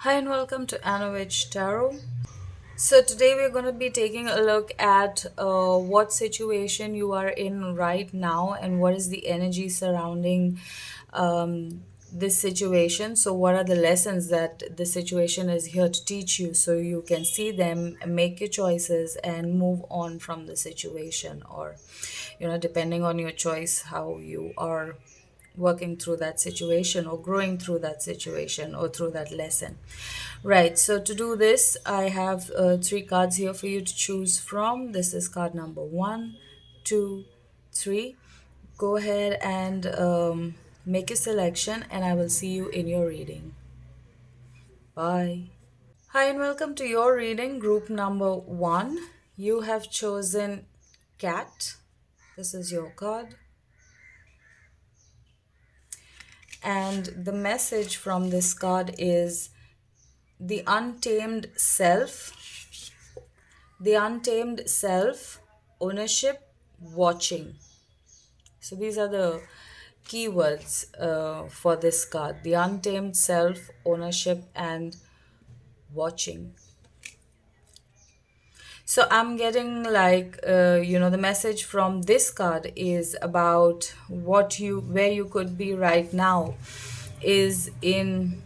Hi and welcome to Anovich Tarot. So today we're going to be taking a look at what situation you are in right now and what is the energy surrounding this situation. So what are the lessons that the situation is here to teach you so you can see them, make your choices and move on from the situation, or depending on your choice how you are working through that situation or growing through that situation or through that lesson. Right, so to do this, I have three cards here for you to choose from. This is card number one, two, three. Go ahead and make a selection, and I will see you in your reading. Bye. Hi, and welcome to your reading, group number one. You have chosen cat. This is your card. And the message from this card is the untamed self, ownership, watching. So these are the keywords for this card: the untamed self, ownership, and watching. So I'm getting like, the message from this card is about where you could be right now is in,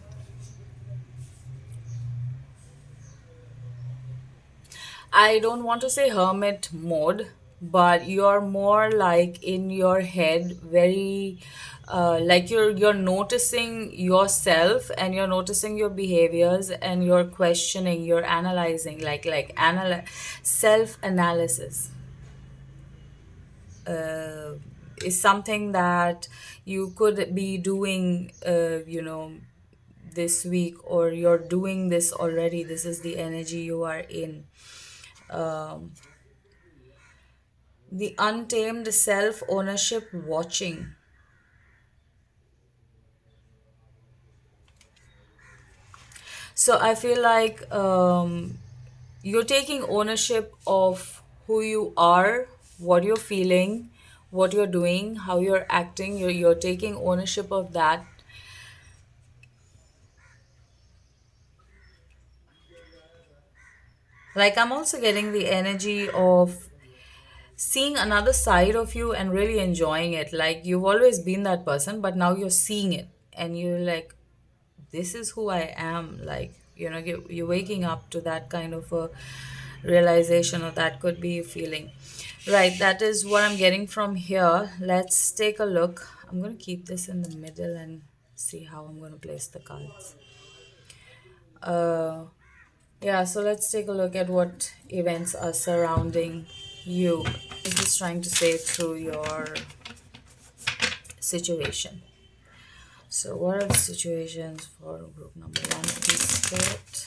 I don't want to say hermit mode, but you're more like in your head, very like you're noticing yourself and you're noticing your behaviors and you're questioning, you're analyzing, self analysis is something that you could be doing, this week, or you're doing this already. This is the energy you are in. Um, the untamed self ownership, watching. So I feel like you're taking ownership of who you are, what you're feeling, what you're doing, how you're acting. You're taking ownership of that. Like, I'm also getting the energy of seeing another side of you and really enjoying it. Like, you've always been that person, but now you're seeing it and you're like, this is who I am. Like, you're waking up to that kind of a realization, or that could be a feeling. Right, that is what I'm getting from here. Let's take a look. I'm going to keep this in the middle and see how I'm going to place the cards. Uh, yeah, so let's take a look at what events are surrounding you. Is this trying to say through your situation? So, what are the situations for group number one, please, Spirit?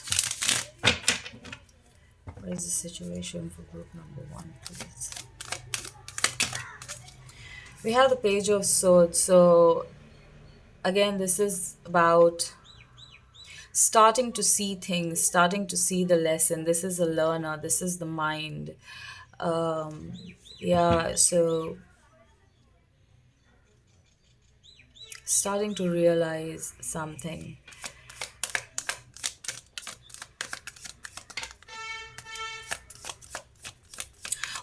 What is the situation for group number one, please? We have the Page of Swords. So, again, this is about starting to see things, starting to see the lesson. This is a learner, this is the mind. Um, yeah, so starting to realize something.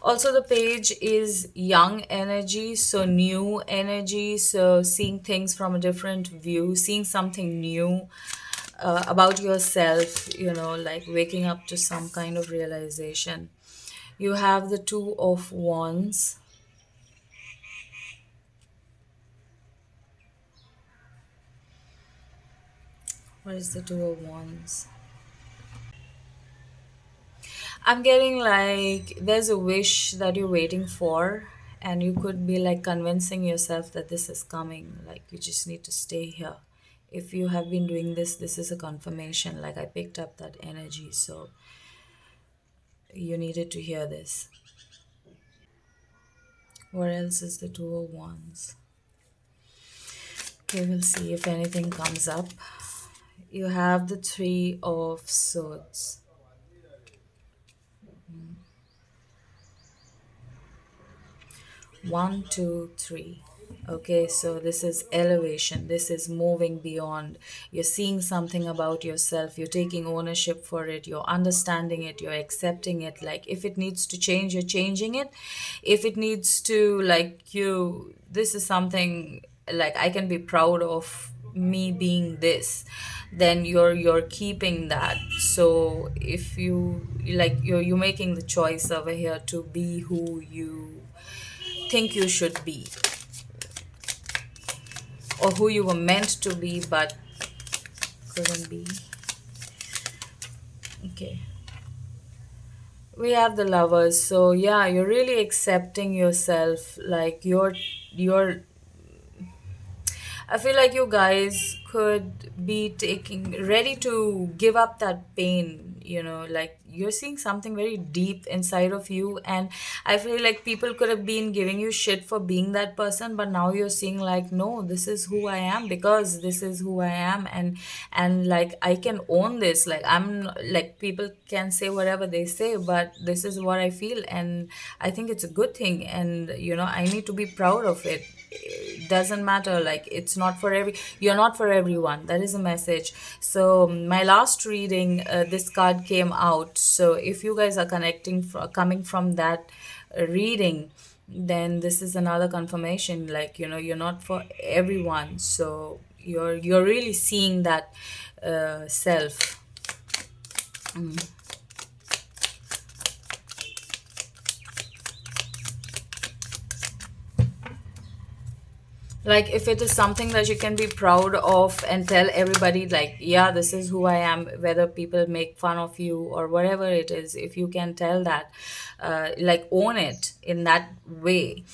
Also, the page is young energy, so new energy, so seeing things from a different view, seeing something new about yourself, like waking up to some kind of realization. You have the Two of Wands. What is the Two of Wands? I'm getting like there's a wish that you're waiting for, and you could be like convincing yourself that this is coming. Like, you just need to stay here. If you have been doing this, this is a confirmation. Like, I picked up that energy, so you needed to hear this. What else is the Two of Wands? Okay, we'll see if anything comes up. You have the Three of Swords. One, two, three. Okay, so this is elevation. This is moving beyond. You're seeing something about yourself. You're taking ownership for it. You're understanding it. You're accepting it. Like if it needs to change, you're changing it. If it needs to, like, this is something like I can be proud of me being this, then you're keeping that. So if you like, you're making the choice over here to be who you think you should be, or who you were meant to be but couldn't be. Okay. We have the lovers. So yeah, you're really accepting yourself. Like you're I feel like you guys could be taking ready to give up that pain, like you're seeing something very deep inside of you. And I feel like people could have been giving you shit for being that person, but now you're seeing like, no, this is who I am, because this is who I am. And like I can own this. Like like people can say whatever they say, but this is what I feel, and I think it's a good thing. And I need to be proud of it. It doesn't matter, like it's not for you're not for everyone. That is a message. So my last reading, this card came out. So if you guys are coming from that reading, then this is another confirmation, like you're not for everyone. So you're really seeing that self. Like if it is something that you can be proud of and tell everybody, like, yeah, this is who I am, whether people make fun of you or whatever it is, if you can tell that, like own it in that way,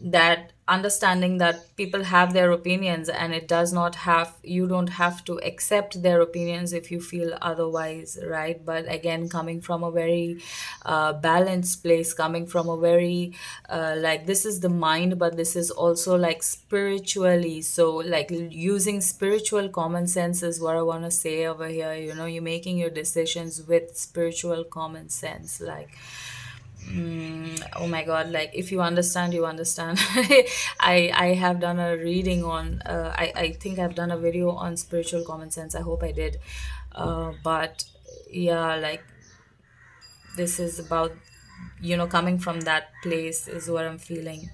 that understanding that people have their opinions, and it does not have you don't have to accept their opinions if you feel otherwise, right? But again, coming from a very balanced place, coming from a very like, this is the mind, but this is also like spiritually. So like using spiritual common sense is what I want to say over here. You're making your decisions with spiritual common sense. Like, oh my god, like if you understand, you understand. I have done a reading on I think I've done a video on spiritual common sense. I hope I did. But yeah, like this is about, coming from that place is what I'm feeling.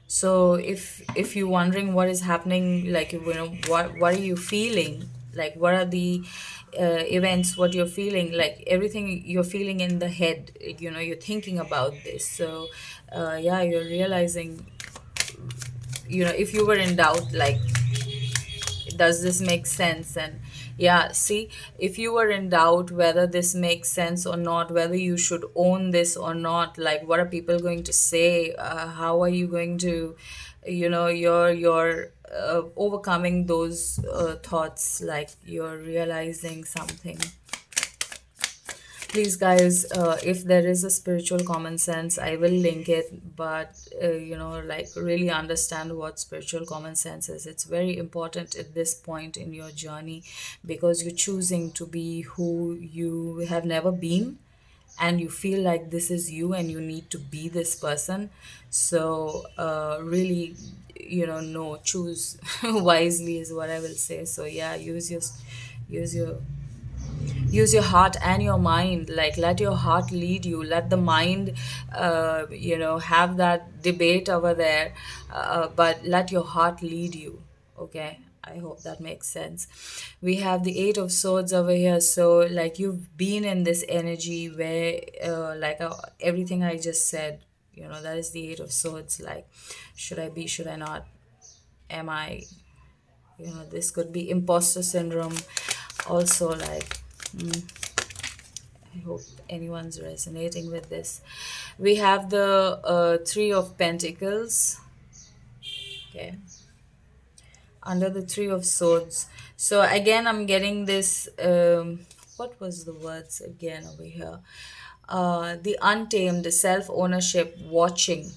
So if you're wondering what is happening, like what are you feeling, like what are the events, what you're feeling, like everything you're feeling in the head, you're thinking about this. So yeah, you're realizing, if you were in doubt, like, does this make sense? And yeah, see, if you were in doubt whether this makes sense or not, whether you should own this or not, like what are people going to say, how are you going to, you're overcoming those thoughts, like you're realizing something. Please, guys, if there is a spiritual common sense, I will link it. But like really understand what spiritual common sense is. It's very important at this point in your journey, because you're choosing to be who you have never been, and you feel like this is you and you need to be this person. So really, no, choose wisely is what I will say. So yeah, use your use your heart and your mind. Like let your heart lead you, let the mind have that debate over there, but let your heart lead you. Okay, I hope that makes sense. We have the Eight of Swords over here. So like you've been in this energy where everything I just said, that is the Eight of Swords. Like, should I be, should I not, am I, this could be imposter syndrome also. Like, I hope anyone's resonating with this. We have the Three of Pentacles. Okay. Under the Three of Swords. So again, I'm getting this. What was the words again over here? The untamed, self ownership, watching.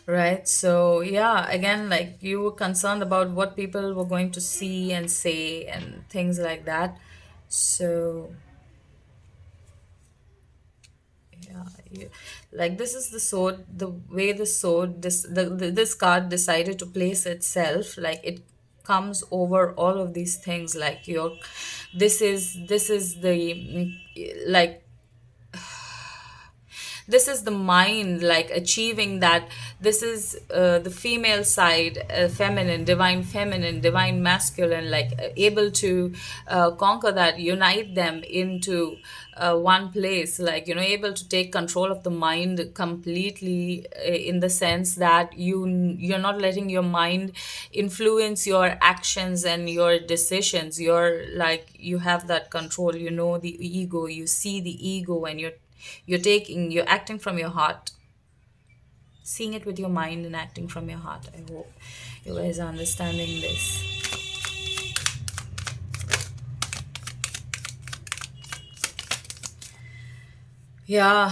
Right. So yeah, again, like you were concerned about what people were going to see and say and things like that. So Yeah, like this is the sword, the way the sword, this card decided to place itself, like it comes over all of these things, like your, this is the like this is the mind like achieving that. This is the female side, feminine, divine masculine, like able to conquer that, unite them into one place, like able to take control of the mind completely, in the sense that you're not letting your mind influence your actions and your decisions. You're like, you have that control, the ego, you see the ego, and you're acting from your heart, seeing it with your mind and acting from your heart. I hope you guys are understanding this. Yeah.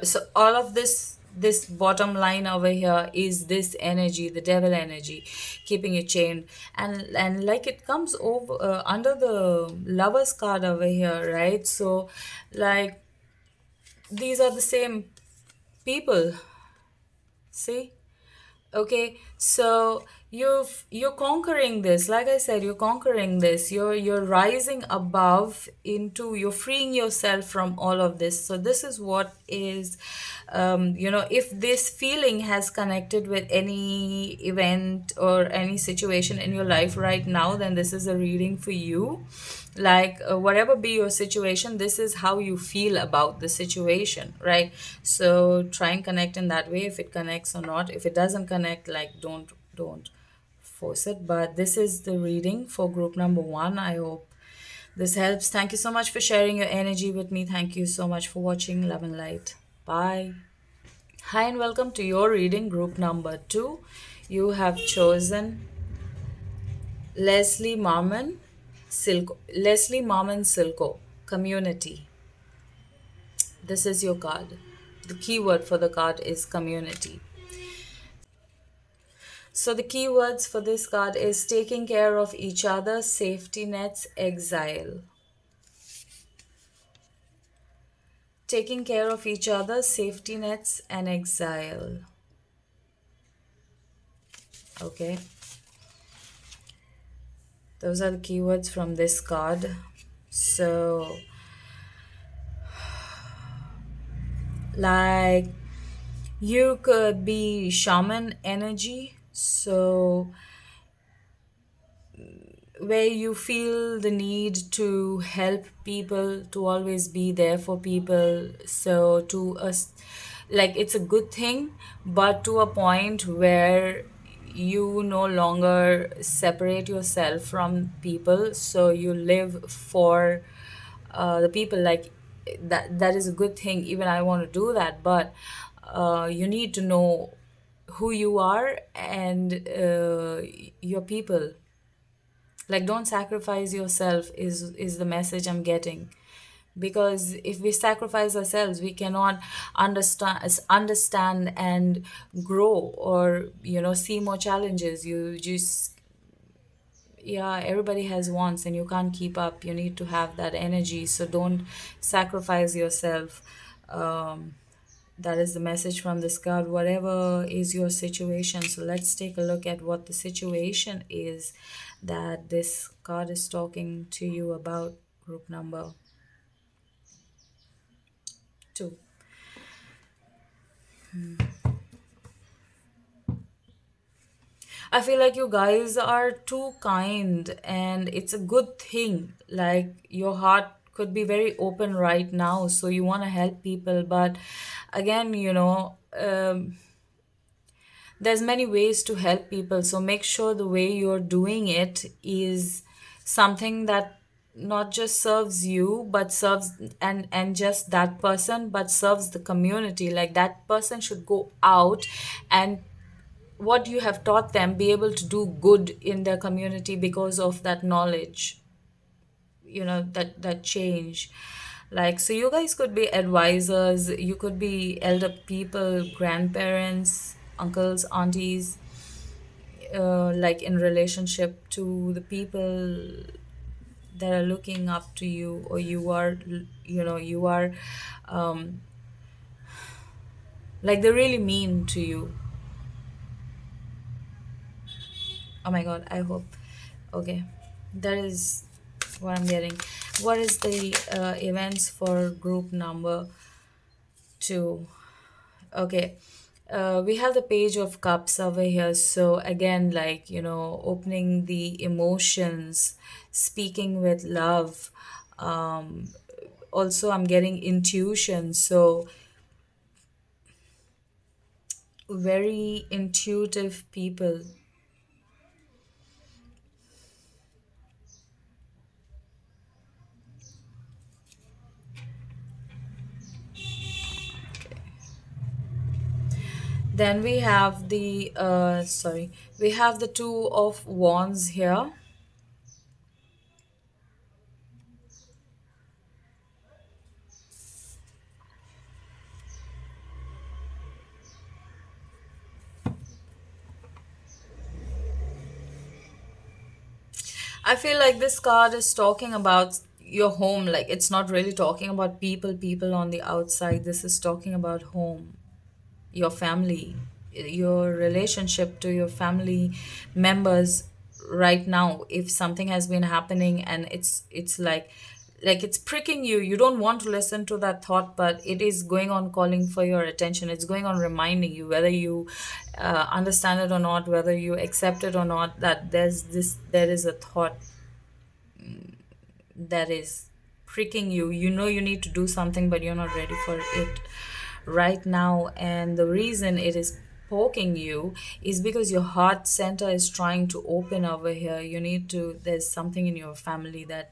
So all of this bottom line over here is this energy, the devil energy, keeping you chained. And like it comes over under the lovers card over here, right? So like these are the same people, see. Okay, so you're conquering this. Like I said, you're conquering this. You're rising above into, you're freeing yourself from all of this. So this is what is, if this feeling has connected with any event or any situation in your life right now, then this is a reading for you. Like whatever be your situation, this is how you feel about the situation, right? So try and connect in that way, if it connects or not. If it doesn't connect, like don't force it. But this is the reading for group number 1. I hope this helps. Thank you so much for sharing your energy with me. Thank you so much for watching. Love and light. Bye. Hi and welcome to your reading, group number 2. You have chosen Leslie Marmon Silko, community. This is your card. The keyword for the card is community. So the keywords for this card is taking care of each other, safety nets, exile. Taking care of each other, safety nets, and exile. Okay. Those are the keywords from this card. So, like, you could be shaman energy. So, where you feel the need to help people, to always be there for people. So to us, like it's a good thing, but to a point where you no longer separate yourself from people, so you live for the people. Like that is a good thing. Even I want to do that, but you need to know who you are and your people. Like don't sacrifice yourself is the message I'm getting. Because if we sacrifice ourselves, we cannot understand and grow, or see more challenges. You just, yeah, everybody has wants and you can't keep up. You need to have that energy, so don't sacrifice yourself. That is the message from this card, whatever is your situation. So let's take a look at what the situation is that this card is talking to you about, group number 2. I feel like you guys are too kind, and it's a good thing. Like your heart could be very open right now, so you want to help people. But again, there's many ways to help people, so make sure the way you're doing it is something that not just serves you, but serves and just that person, but serves the community. Like that person should go out and what you have taught them, be able to do good in their community because of that knowledge, that change. Like, so you guys could be advisors, you could be elder people, grandparents, uncles, aunties, like in relationship to the people that are looking up to you, or you are, you are, um, like they really mean to you. Oh my god, I hope. Okay, that is what I'm getting. What is the events for group number two? Okay. We have the page of cups over here. So again, like, opening the emotions, speaking with love. Um, Also, I'm getting intuition. So very intuitive people. Then we have we have the two of wands here. I feel like this card is talking about your home. Like, it's not really talking about people on the outside. This is talking about home, your family, your relationship to your family members right now. If something has been happening and it's like it's pricking you, you don't want to listen to that thought, but it is going on calling for your attention. It's going on reminding you, whether you understand it or not, whether you accept it or not, that there is a thought that is pricking you. You know you need to do something, but you're not ready for it right now. And the reason it is poking you is because your heart center is trying to open over here. You need to, there's something in your family that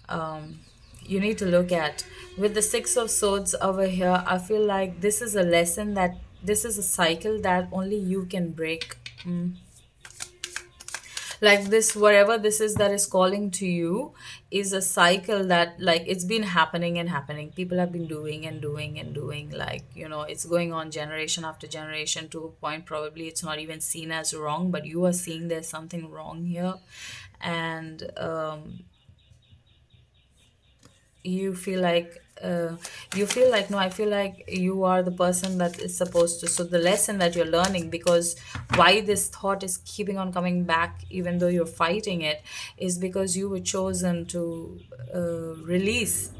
um you need to look at. With the six of swords over here, I feel like this is a lesson, that this is a cycle that only you can break. Like this, whatever this is that is calling to you, is a cycle that, like, it's been happening and happening. People have been doing and doing and doing, like, it's going on generation after generation, to a point probably it's not even seen as wrong, but you are seeing there's something wrong here. And you feel like no, I feel like you are the person that is supposed to, so the lesson that you're learning, because why this thought is keeping on coming back even though you're fighting it, is because you were chosen to release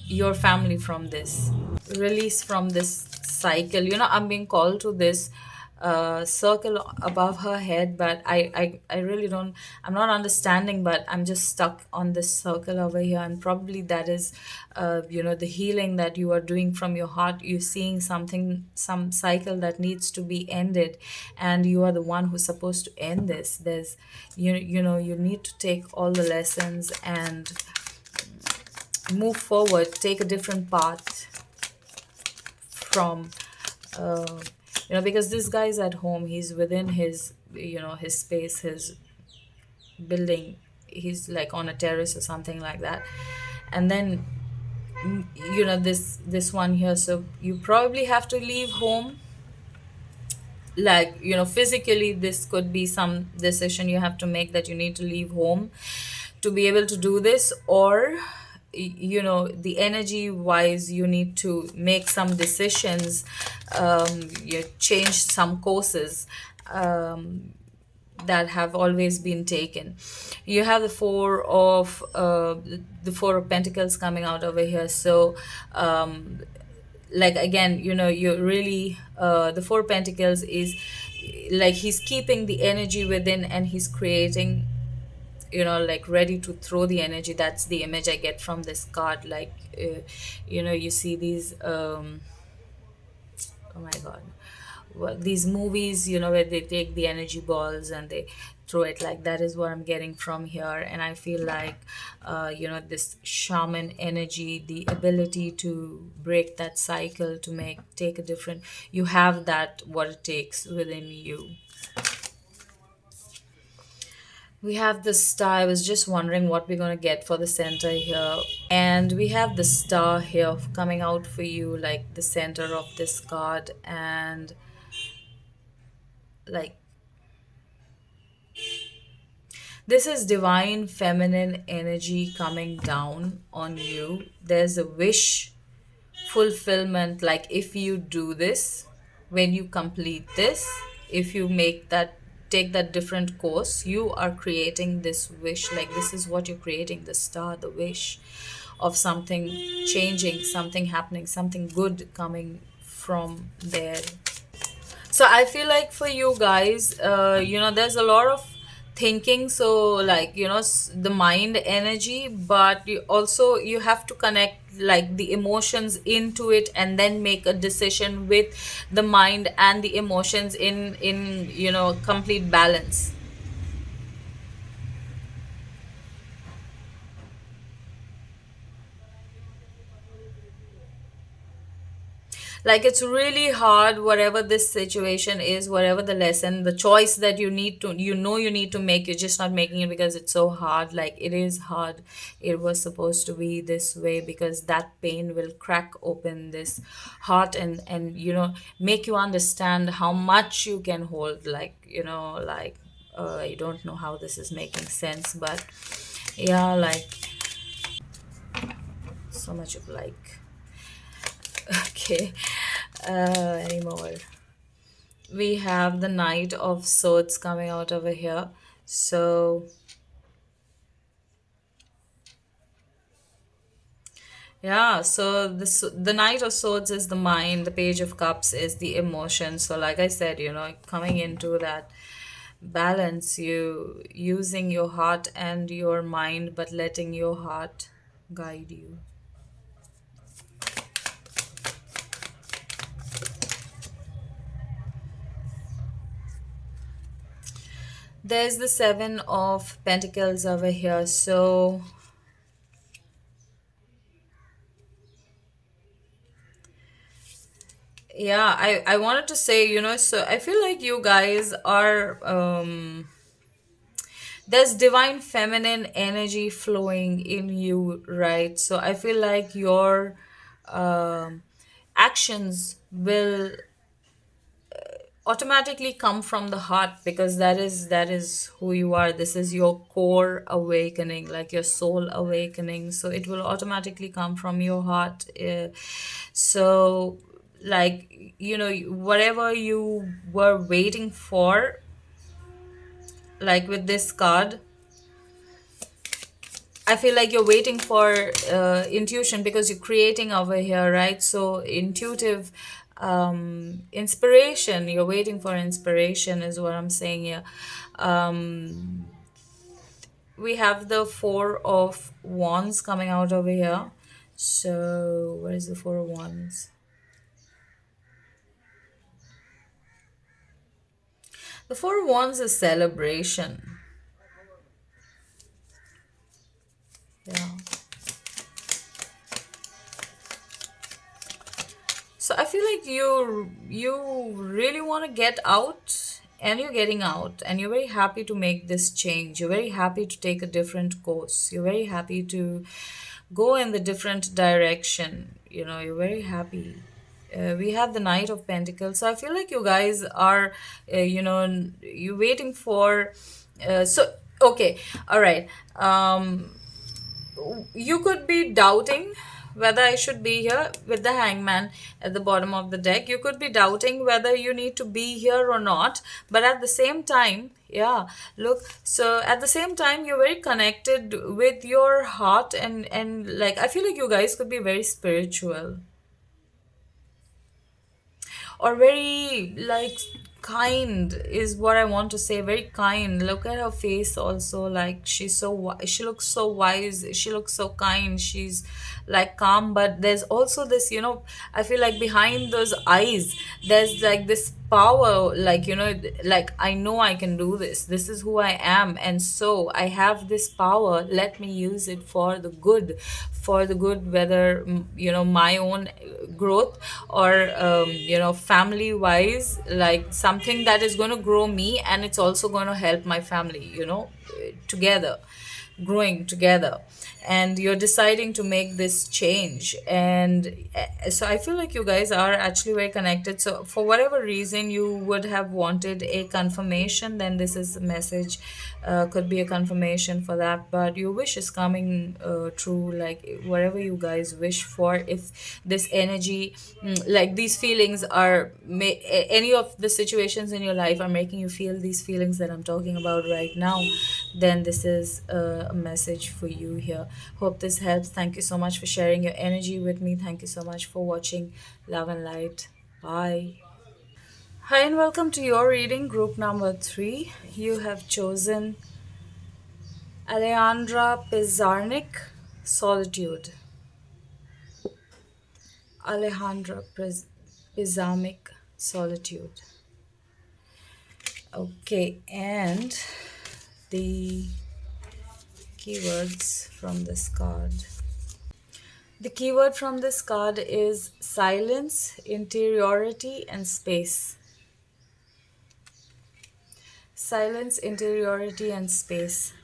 your family from this, release from this cycle. I'm being called to this circle above her head, but I really don't, I'm not understanding, but I'm just stuck on this circle over here. And probably that is the healing that you are doing from your heart. You're seeing something, some cycle that needs to be ended, and you are the one who's supposed to end this. There's you need to take all the lessons and move forward, take a different path from uh, because this guy's at home, he's within his his space, his building, he's like on a terrace or something like that. And then this one here, so you probably have to leave home, like physically. This could be some decision you have to make, that you need to leave home to be able to do this, or the energy wise, you need to make some decisions, you change some courses that have always been taken. You have the four of pentacles coming out over here. So like, again, you're really the four pentacles is like he's keeping the energy within, and he's creating, like ready to throw the energy. That's the image I get from this card. Like you see these oh my god, these movies, where they take the energy balls and they throw it, like that is what I'm getting from here. And I feel like this shaman energy, the ability to break that cycle, to take a different, you have that, what it takes within you. We have the star. I was just wondering what we're going to get for the center here. And we have the star here coming out for you, like the center of this card. And like This is divine feminine energy coming down on you. There's a wish fulfillment, like if you do this, when you complete this, if you make that, take that different course, you are creating this wish. Like this is what you're creating, the star, the wish of something changing, something happening, something good coming from there. So I feel like for you guys, there's a lot of thinking. So like, the mind energy, but you have to connect like the emotions into it, and then make a decision with the mind and the emotions in complete balance. Like it's really hard, whatever this situation is, whatever the lesson, the choice that you need to make, you're just not making it because it's so hard. Like it is hard. It was supposed to be this way, because that pain will crack open this heart, and make you understand how much you can hold. Like I don't know how this is making sense, but yeah, like so much of like okay, anymore. We have the Knight of Swords coming out over here. So, yeah, so the Knight of Swords is the mind, the Page of Cups is the emotion. So, like I said, coming into that balance, you using your heart and your mind, but letting your heart guide you. There's the Seven of Pentacles over here. So, yeah, I wanted to say, so I feel like you guys are there's divine feminine energy flowing in you, right? So I feel like your um actions will automatically come from the heart, because that is who you are. This is your core awakening, like your soul awakening, so it will automatically come from your heart. So like whatever you were waiting for, like with this card, I feel like you're waiting for intuition, because you're creating over here, right? So intuitive inspiration. You're waiting for inspiration, is what I'm saying here. Um, we have the Four of Wands coming out over here. So where is the Four of Wands? The Four of Wands is celebration. Yeah. So I feel like you really want to get out, and you're getting out, and you're very happy to make this change. You're very happy to take a different course. You're very happy to go in the different direction. You're very happy. We have the Knight of Pentacles. So I feel like you guys are, you're waiting for. So okay, all right. You could be doubting whether I should be here with the Hangman at the bottom of the deck. You could be doubting whether you need to be here or not. But at the same time, yeah, look, so at the same time, you're very connected with your heart, and like, I feel like you guys could be very spiritual, or very like kind, is what I want to say. Very kind. Look at her face also. Like she's so she looks so wise. She looks so kind. She's like calm, but there's also this. I feel like behind those eyes, there's like this power. Like like I know I can do this. This is who I am, and so I have this power. Let me use it for the good, whether my own growth, or family wise, like something that is going to grow me, and it's also going to help my family, together. growing together, and you're deciding to make this change. And so I feel like you guys are actually very connected. So for whatever reason you would have wanted a confirmation, then this is a message, could be a confirmation for that. But your wish is coming true, like whatever you guys wish for. If this energy, like these feelings are any of the situations in your life are making you feel these feelings that I'm talking about right now, then this is a message for you here. Hope this helps. Thank you so much for sharing your energy with me. Thank you so much for watching. Love and light. Bye. Hi, and welcome to your reading, group number 3. You have chosen Alejandra Pizarnik, Solitude. Alejandra Pizarnik, Solitude. Okay, and the keywords from this card. The keyword from this card is silence, interiority, and space. Silence, interiority, and space.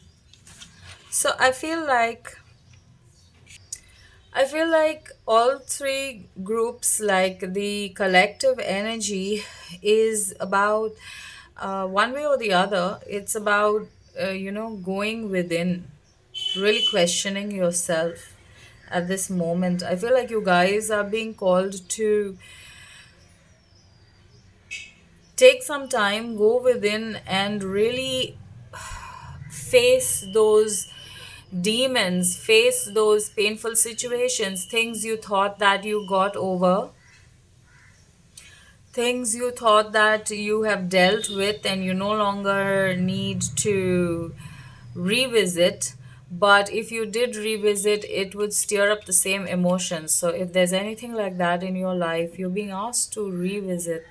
So I feel like all three groups, like the collective energy, is about one way or the other. It's about going within, really questioning yourself at this moment. I feel like you guys are being called to take some time, go within, and really face those demons, face those painful situations, things you thought that you got over, things you thought that you have dealt with and you no longer need to revisit. But if you did revisit, it would stir up the same emotions. So if there's anything like that in your life, you're being asked to revisit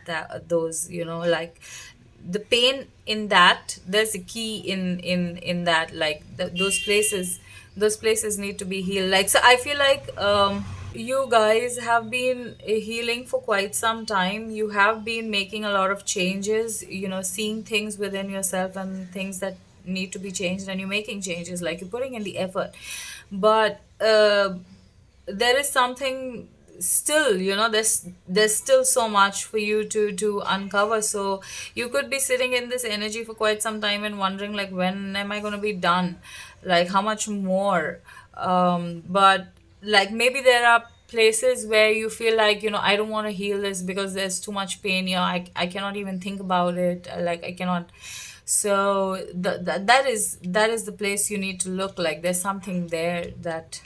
those, like the pain in that. There's a key in that, like those places need to be healed. Like, so I feel like you guys have been healing for quite some time. You have been making a lot of changes, seeing things within yourself and things that need to be changed, and you're making changes, like you're putting in the effort. But there is something still, there's still so much for you to uncover. So you could be sitting in this energy for quite some time and wondering, like, when am I going to be done, like how much more. But like maybe there are places where you feel like, I don't want to heal this because there's too much pain. I cannot even think about it, like I cannot. So that is the place you need to look. Like there's something there. That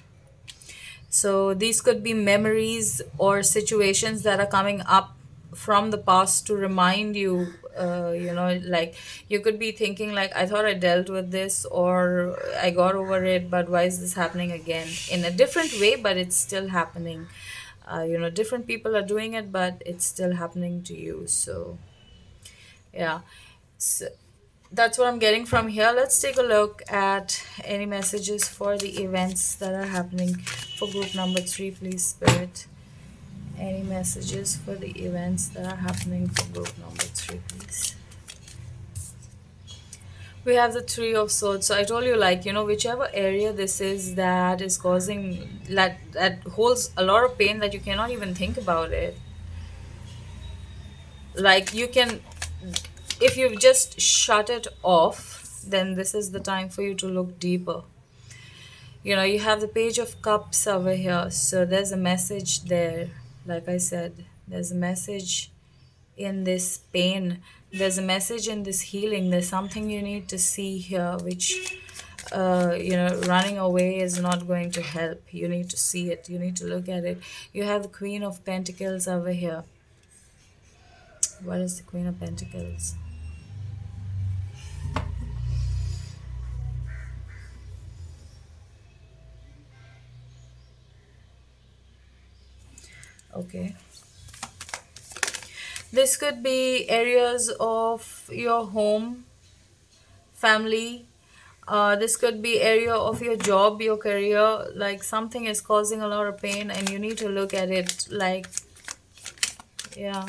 So these could be memories or situations that are coming up from the past to remind you, like you could be thinking, like, I thought I dealt with this or I got over it, but why is this happening again in a different way, but it's still happening. Different people are doing it, but it's still happening to you. So yeah. So that's what I'm getting from here. Let's take a look at any messages for the events that are happening for group number 3, please, Spirit. Any messages for the events that are happening for group number 3, please. We have the Three of Swords. So I told you, like, whichever area this is that is causing, that holds a lot of pain, that you cannot even think about it. Like, you can, if you've just shut it off, then this is the time for you to look deeper. You have the Page of Cups over here. So there's a message there. Like I said, there's a message in this pain. There's a message in this healing. There's something you need to see here, which, running away is not going to help. You need to see it. You need to look at it. You have the Queen of Pentacles over here. What is the Queen of Pentacles? Okay. This could be areas of your home, family. This could be area of your job, your career. Like something is causing a lot of pain and you need to look at it. Like, yeah.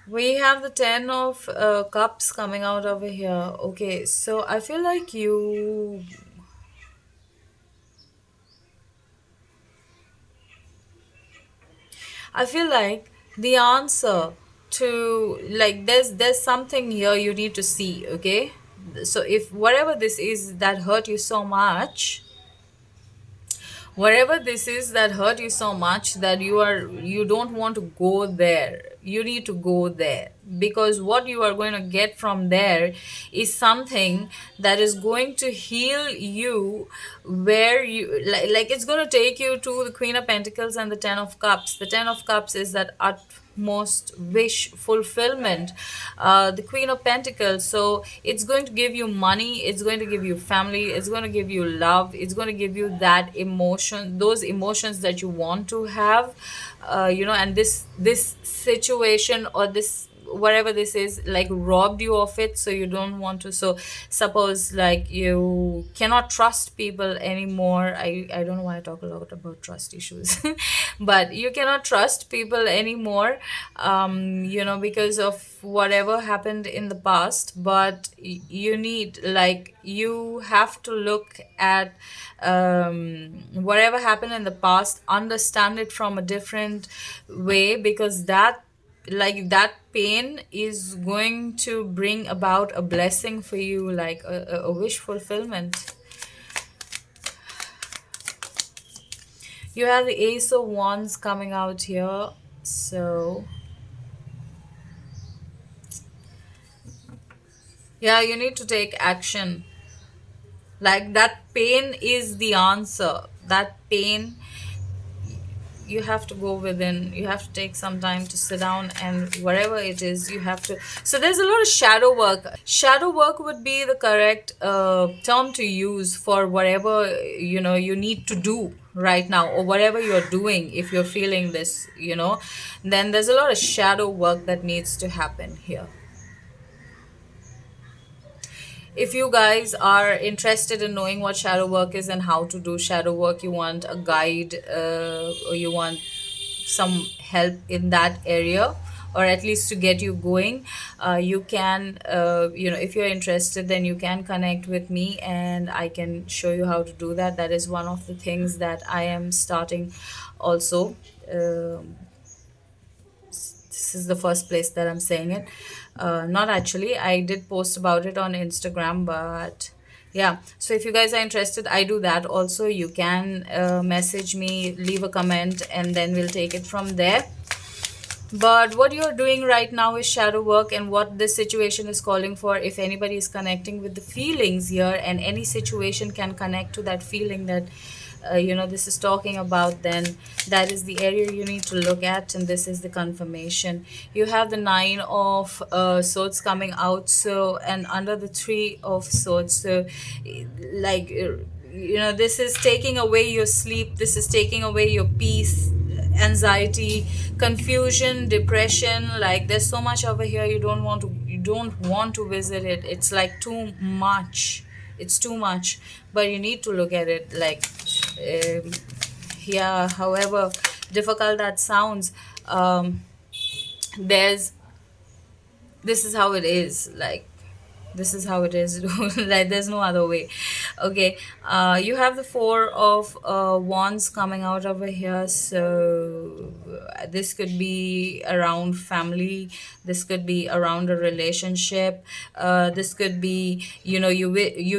We have the 10 of cups coming out over here. Okay, so I feel like I feel like the answer to, like, there's something here you need to see, okay? So if whatever this is that hurt you so much, whatever this is that hurt you so much that you don't want to go there, you need to go there, because what you are going to get from there is something that is going to heal you, where you like it's going to take you to the Queen of Pentacles and the Ten of Cups. The Ten of Cups is that utmost wish fulfillment. The Queen of Pentacles, so it's going to give you money, it's going to give you family, it's going to give you love, it's going to give you that emotion, those emotions that you want to have. And this situation, or this whatever this is, like, robbed you of it, so you don't want to. So suppose, like, you cannot trust people anymore. I don't know why I talk a lot about trust issues. But you cannot trust people anymore, because of whatever happened in the past. But you need, like, you have to look at whatever happened in the past, understand it from a different way, because that pain is going to bring about a blessing for you, like a wish fulfillment. You have the Ace of Wands coming out here. So yeah, you need to take action. Like, that pain is the answer. That pain, you have to go within, you have to take some time to sit down, and whatever it is, you have to. So there's a lot of shadow work. Shadow work would be the correct term to use for whatever you need to do right now, or whatever you're doing. If you're feeling this, then there's a lot of shadow work that needs to happen here. If you guys are interested in knowing what shadow work is and how to do shadow work, you want a guide, or you want some help in that area, or at least to get you going, you can, if you're interested, then you can connect with me and I can show you how to do that. That is one of the things that I am starting also. This is the first place that I'm saying it. Not actually, I did post about it on Instagram, but yeah. So if you guys are interested, I do that also. You can message me, leave a comment, and then we'll take it from there. But what you're doing right now is shadow work, and what this situation is calling for, if anybody is connecting with the feelings here, and any situation can connect to that feeling that this is talking about, then that is the area you need to look at, and this is the confirmation. You have the Nine of Swords coming out, so, and under the Three of Swords, so, like, this is taking away your sleep, this is taking away your peace, anxiety, confusion, depression. Like, there's so much over here, you don't want to visit it. It's like too much, it's too much. But you need to look at it, like, um, yeah, however difficult that sounds, there's this is how it is. Like, this is how it is. Like, there's no other way. Okay, you have the Four of Wands coming out over here, so this could be around family, this could be around a relationship, this could be, you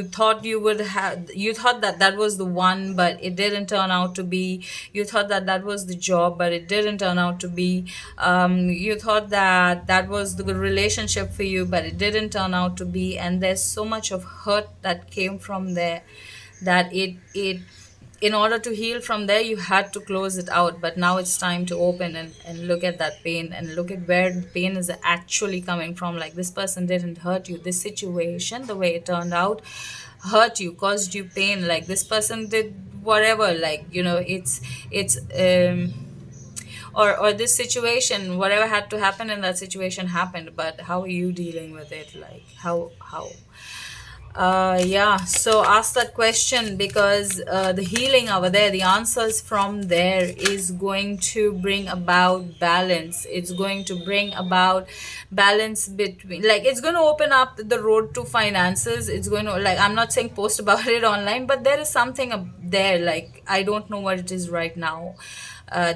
thought you thought that that was the one, but it didn't turn out to be. You thought that that was the job, but it didn't turn out to be. You thought that that was the good relationship for you, but it didn't turn out to be. And there's so much of hurt that came from there, that it in order to heal from there, you had to close it out. But now it's time to open and look at that pain, and look at where the pain is actually coming from. Like, this person didn't hurt you, this situation, the way it turned out, hurt you, caused you pain. Like, this person did whatever, like, it's or this situation, whatever had to happen in that situation happened. But how are you dealing with it? Like, how Yeah, so ask that question because the healing over there, the answers from there is going to bring about balance. It's going to bring about balance between, like, it's going to open up the road to finances. It's going to, like, I'm not saying post about it online, but there is something there. Like, I don't know what it is right now.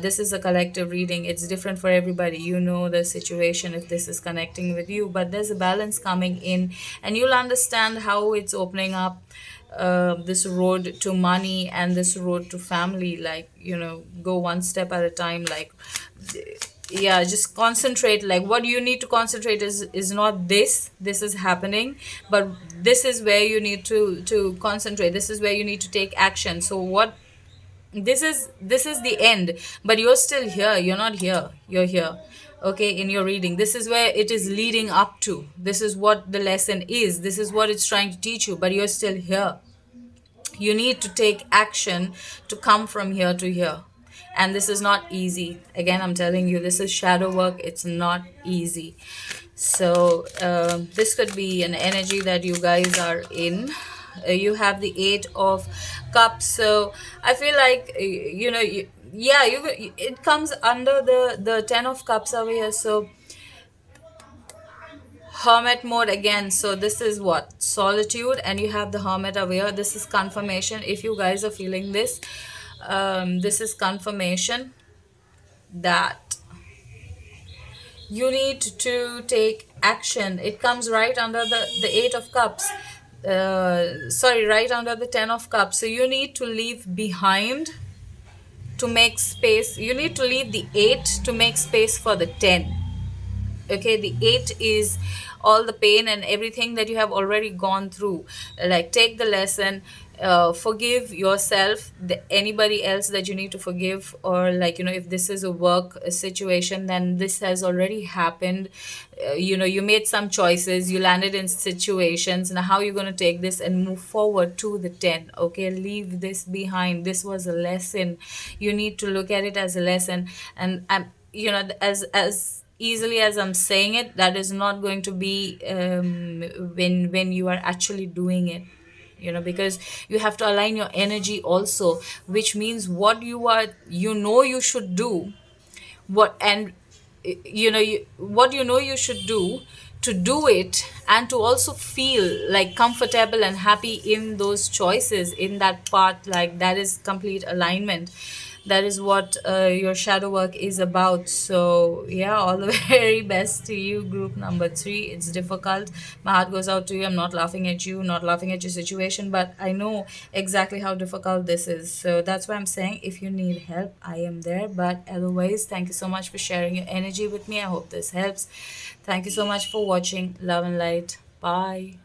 This is a collective reading. It's different for everybody. You know the situation if this is connecting with you, but there's a balance coming in, and you'll understand how it's opening up this road to money and this road to family. Like, go one step at a time. Like, yeah, just concentrate. Like, what you need to concentrate is not this is happening, but this is where you need to concentrate. This is where you need to take action. So what, this is the end, but you're still here. You're not here, you're here. Okay, in your reading, this is where it is leading up to. This is what the lesson is. This is what it's trying to teach you, but you're still here. You need to take action to come from here to here, and this is not easy. Again, I'm telling you, this is shadow work. It's not easy. So this could be an energy that you guys are in. You have the 8 of cups, so I feel like yeah, it comes under the 10 of cups over here. So hermit mode again. So this is what, solitude, and you have the hermit over here. This is confirmation. If you guys are feeling this, this is confirmation that you need to take action. It comes right under the 8 of cups. Sorry, right under the 10 of cups. So you need to leave behind to make space. You need to leave the 8 to make space for the 10. Okay, the 8 is all the pain and everything that you have already gone through. Like, take the lesson, forgive yourself, anybody else that you need to forgive, or, like, if this is a work situation, then this has already happened. You made some choices, you landed in situations. Now how you're going to take this and move forward to the 10? Okay, leave this behind. This was a lesson. You need to look at it as a lesson. And as easily as I'm saying it, that is not going to be when you are actually doing it. Because you have to align your energy also, which means what you should do, what and what you should do, to do it, and to also feel like comfortable and happy in those choices, in that part. Like, that is complete alignment. That is what your shadow work is about. So yeah, all the very best to you, group number 3. It's difficult. My heart goes out to you. I'm not laughing at you, not laughing at your situation, but I know exactly how difficult this is. So that's why I'm saying, if you need help, I am there. But otherwise, thank you so much for sharing your energy with me. I hope this helps. Thank you so much for watching. Love and light. Bye.